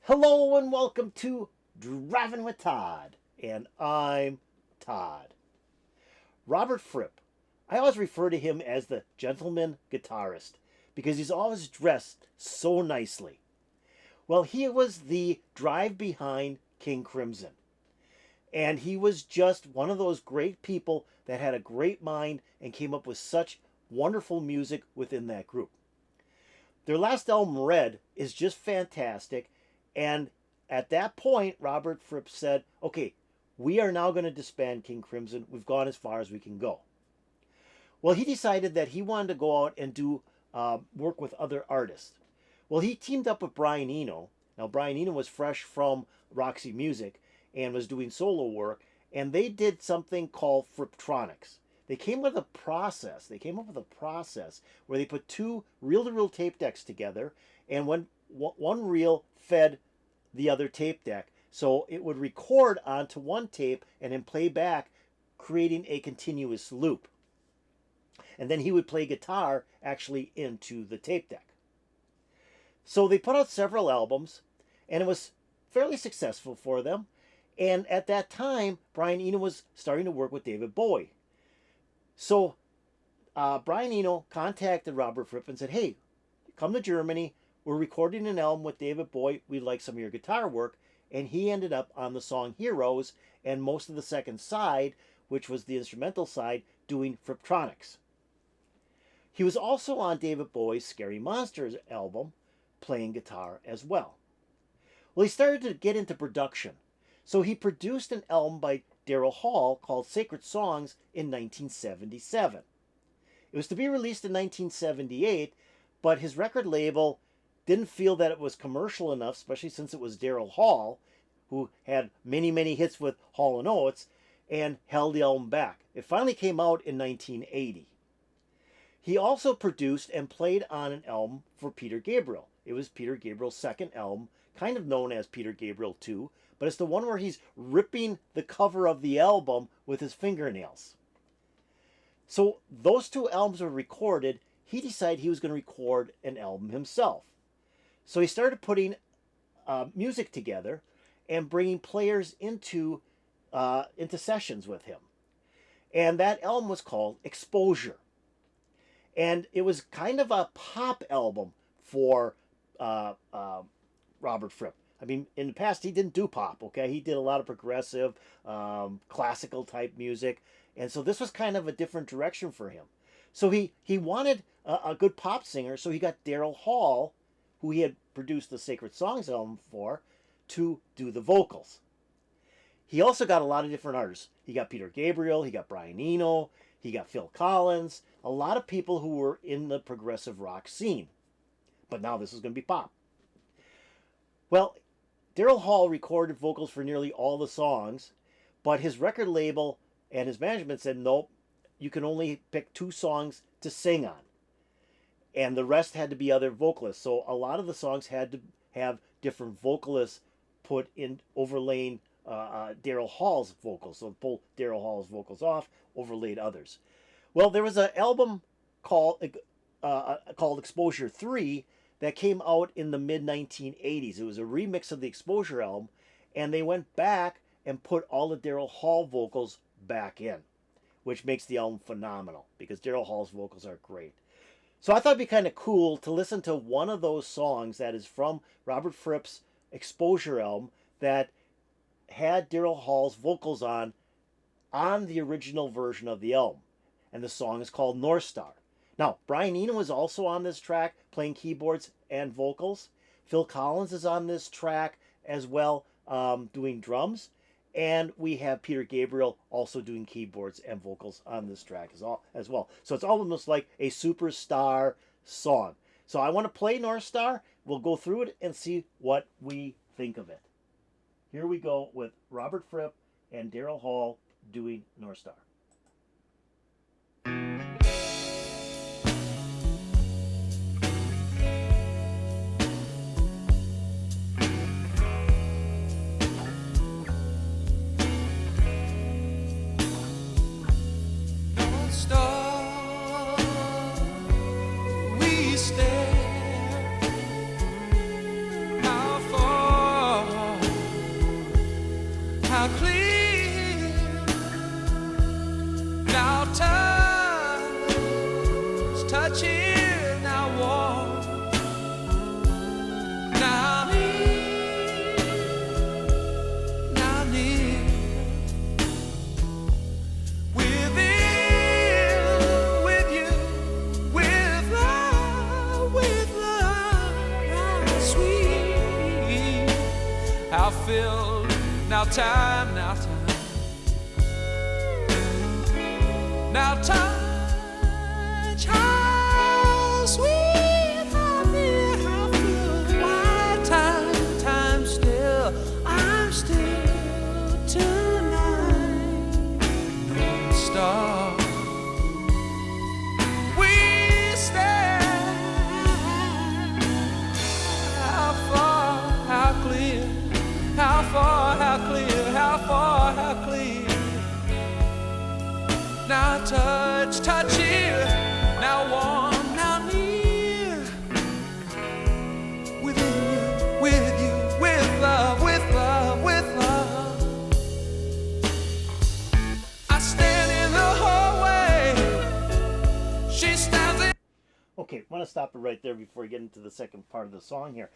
Hello and welcome to Driving with Todd, and I'm Todd. Robert Fripp. I always refer to him as the gentleman guitarist because he's always dressed so nicely. Well, he was the drive behind King Crimson, and he was just one of those great people that had a great mind and came up with such wonderful music within that group. Their last album, Red, is just fantastic. And at that point, Robert Fripp said, okay, we are now going to disband King Crimson. We've gone as far as we can go. Well, he decided that he wanted to go out and do work with other artists. Well, he teamed up with Brian Eno. Now, Brian Eno was fresh from Roxy Music and was doing solo work. And they did something called Fripptronics. They came up with a process where they put two reel-to-reel tape decks together, and one reel fed the other tape deck, so it would record onto one tape and then play back, creating a continuous loop. And then he would play guitar actually into the tape deck. So they put out several albums, and it was fairly successful for them. And at that time, Brian Eno was starting to work with David Bowie. So Brian Eno contacted Robert Fripp and said, hey, come to Germany. We're recording an album with David Bowie. We'd like some of your guitar work. And he ended up on the song Heroes and most of the second side, which was the instrumental side, doing Fripptronics. He was also on David Bowie's Scary Monsters album, playing guitar as well. Well, he started to get into production. So he produced an album by Daryl Hall called Sacred Songs in 1977. It was to be released in 1978, but his record label didn't feel that it was commercial enough, especially since it was Daryl Hall, who had many, many hits with Hall & Oates, and held the album back. It finally came out in 1980. He also produced and played on an album for Peter Gabriel. It was Peter Gabriel's second album, kind of known as Peter Gabriel 2, but it's the one where he's ripping the cover of the album with his fingernails. So those two albums were recorded. He decided he was going to record an album himself. So he started putting music together and bringing players into sessions with him. And that album was called Exposure. And it was kind of a pop album for Robert Fripp. I mean, in the past, he didn't do pop, okay? He did a lot of progressive, classical type music. And so this was kind of a different direction for him. So he wanted a good pop singer, so he got Daryl Hall, who he had produced the Sacred Songs album for, to do the vocals. He also got a lot of different artists. He got Peter Gabriel, he got Brian Eno, he got Phil Collins, a lot of people who were in the progressive rock scene. But now this is going to be pop. Well, Daryl Hall recorded vocals for nearly all the songs, but his record label and his management said, nope, you can only pick 2 songs to sing on. And the rest had to be other vocalists. So a lot of the songs had to have different vocalists put in, overlaying Daryl Hall's vocals. So pull Daryl Hall's vocals off, overlaid others. Well, there was an album called Exposure 3 that came out in the mid-1980s. It was a remix of the Exposure album, and they went back and put all the Daryl Hall vocals back in, which makes the album phenomenal because Daryl Hall's vocals are great. So I thought it'd be kind of cool to listen to one of those songs that is from Robert Fripp's Exposure album that had Daryl Hall's vocals on the original version of the album. And the song is called North Star. Now, Brian Eno is also on this track, playing keyboards and vocals. Phil Collins is on this track as well, doing drums. And we have Peter Gabriel also doing keyboards and vocals on this track as well. So it's almost like a superstar song. So I want to play North Star. We'll go through it and see what we think of it. Here we go with Robert Fripp and Daryl Hall doing North Star. How far are filled. Now time, now time. Now touch, how sweet, how near, how full. Why time, time still, I'm still tonight. North Star, we stand. How far, how clear, how far, how clear, how far, how clear. Now touch, touch here, now warm, now near. Within you, with love, with love, with love. I stand in the hallway, she stands in. Okay, I want to stop it right there before we get into the second part of the song here.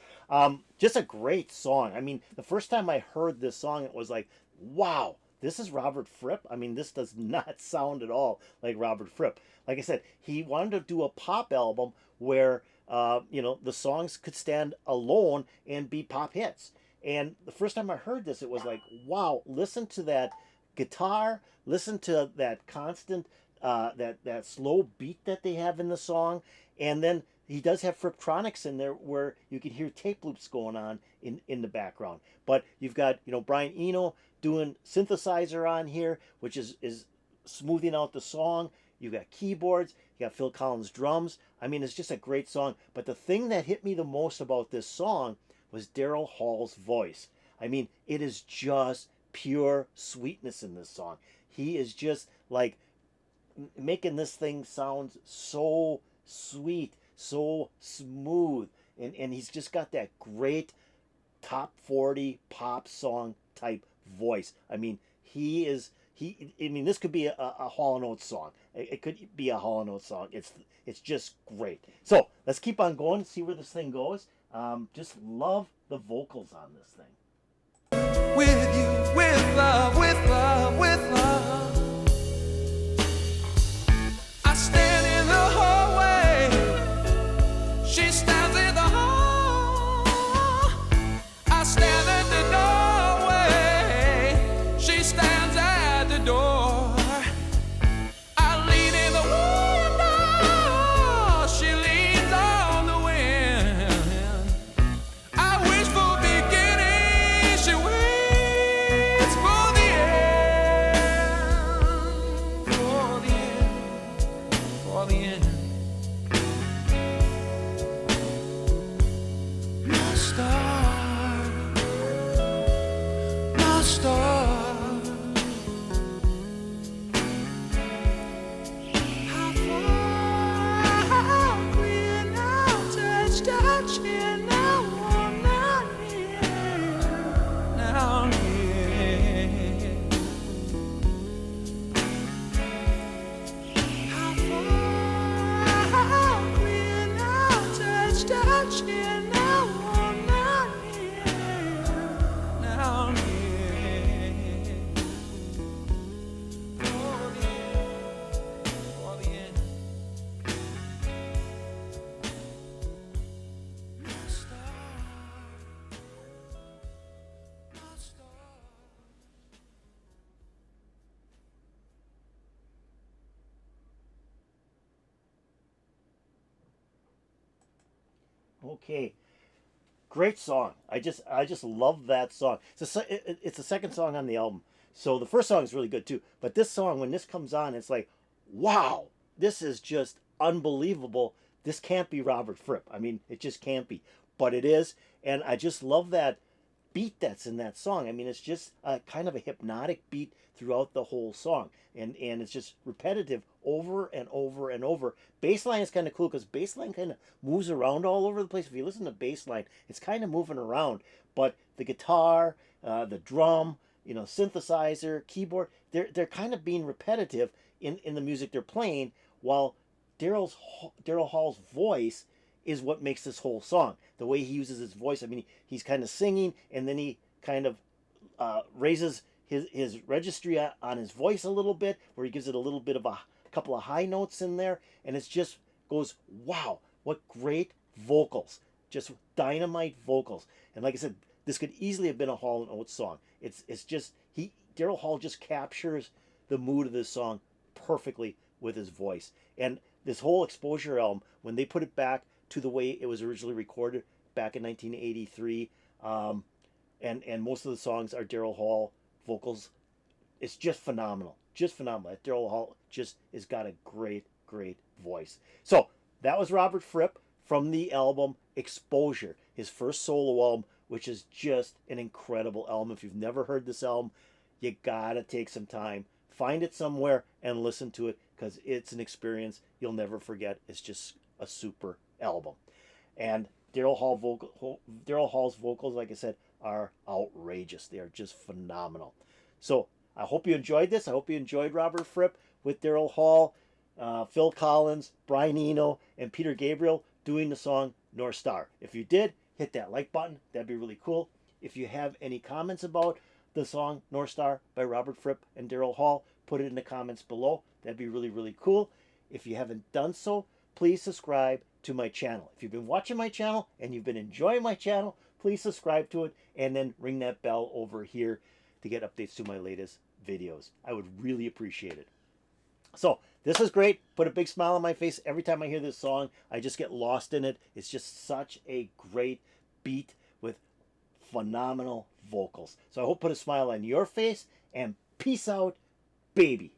Just a great song. I mean, the first time I heard this song, it was like, wow, this is Robert Fripp. I mean, this does not sound at all like Robert Fripp. Like I said, he wanted to do a pop album where, the songs could stand alone and be pop hits. And the first time I heard this, it was like, wow, listen to that guitar, listen to that constant, that slow beat that they have in the song. And then he does have Fripptronics in there where you can hear tape loops going on in the background. But you've got, Brian Eno doing synthesizer on here, which is smoothing out the song. You got keyboards, you got Phil Collins drums. I mean, it's just a great song. But the thing that hit me the most about this song was Daryl Hall's voice. I mean, it is just pure sweetness in this song. He is just like making this thing sound so sweet, so smooth. And he's just got that great top 40 pop song type voice. I mean, this could be a Hall & Oates song. It could be a Hall & Oates song. It's just great. So let's keep on going, see where this thing goes. Just love the vocals on this thing. With you, with love, with love, with love. I stand in the hallway, she stands in the hall. I stand at the doorway, she stands at the door. I lean in the window, she leans on the wind. I wish for beginning, she waits for the end, for the end, for the end. My star, my star. How far, how clear, now touch, touch here, now warm, now near, now near. How far, how clear, now touch, touch here, now warm, now near, now near. For the end, for the end. My star, my star. Okay, great song. I just love that song. It's the second song on the album. So the first song is really good too. But this song, when this comes on, it's like, wow, this is just unbelievable. This can't be Robert Fripp. I mean, it just can't be. But it is. And I just love that beat that's in that song. I mean, it's just a kind of a hypnotic beat throughout the whole song. And it's just repetitive over and over and over. Bassline is kind of cool because bassline kind of moves around all over the place. If you listen to bassline, it's kind of moving around. But the guitar, the drum, synthesizer, keyboard, they're kind of being repetitive in the music they're playing, while Daryl Hall's voice is what makes this whole song. The way he uses his voice. I mean, he's kind of singing, and then he kind of raises his registry on his voice a little bit, where he gives it a little bit of a couple of high notes in there, and it just goes, wow, what great vocals. Just dynamite vocals. And like I said, This could easily have been a Hall and Oates song. It's just Daryl Hall just captures the mood of this song perfectly with his voice. And this whole Exposure album, when they put it back to the way it was originally recorded back in 1983, and most of the songs are Daryl Hall vocals, it's just phenomenal. Just phenomenal. Daryl Hall just has got a great, great voice. So that was Robert Fripp from the album Exposure, his first solo album, which is just an incredible album. If you've never heard this album, you gotta take some time, find it somewhere, and listen to it, because it's an experience you'll never forget. It's just a super album. And Daryl Hall's vocals, like I said, are outrageous. They are just phenomenal. So I hope you enjoyed this. I hope you enjoyed Robert Fripp with Daryl Hall, Phil Collins, Brian Eno, and Peter Gabriel doing the song North Star. If you did, hit that like button. That'd be really cool. If you have any comments about the song North Star by Robert Fripp and Daryl Hall, put it in the comments below. That'd be really, really cool. If you haven't done so, please subscribe to my channel. If you've been watching my channel and you've been enjoying my channel, please subscribe to it and then ring that bell over here to get updates to my latest videos. I would really appreciate it. So this is great. Put a big smile on my face every time I hear this song. I just get lost in it. It's just such a great beat with phenomenal vocals. So I hope put a smile on your face, and peace out, baby.